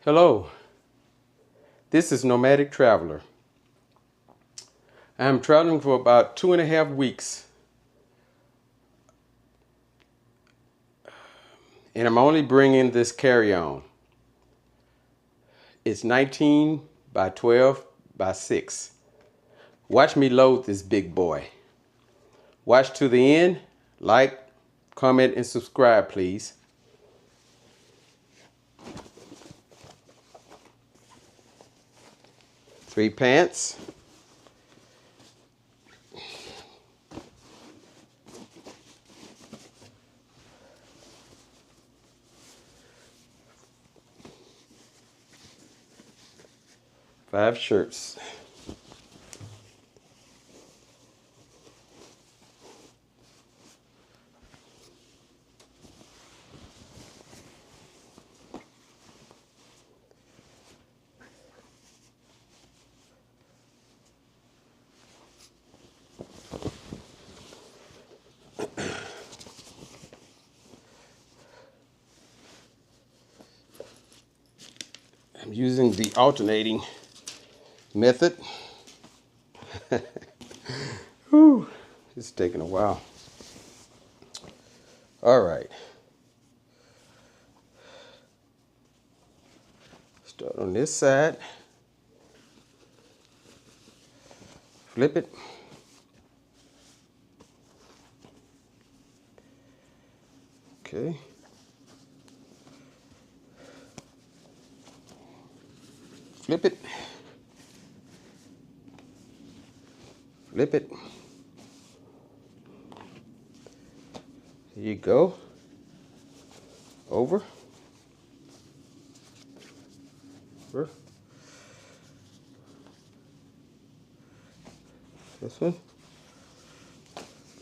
Hello, this is Nomadic Traveler. I'm traveling for about 2.5 weeks, and I'm only bringing this carry-on. It's 19 by 12 by 6. Watch me load this big boy. Watch to the end, like, comment, and subscribe, please. Three pants. Five shirts. I'm using the alternating method. Whew, it's taking a while. All right. Start on this side. Flip it. Okay. Flip it. Flip it. Here you go. Over. Over. This one.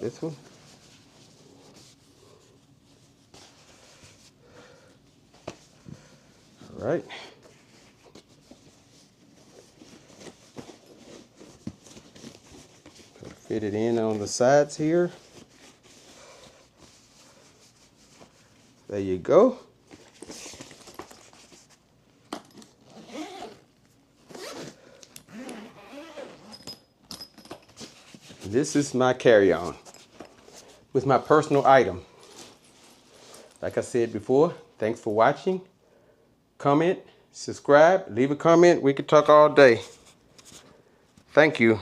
This one. All right. Fit it in on the sides here. There you go. This is my carry-on with my personal item. Like I said before, thanks for watching. Comment, subscribe, leave a comment. We could talk all day. Thank you.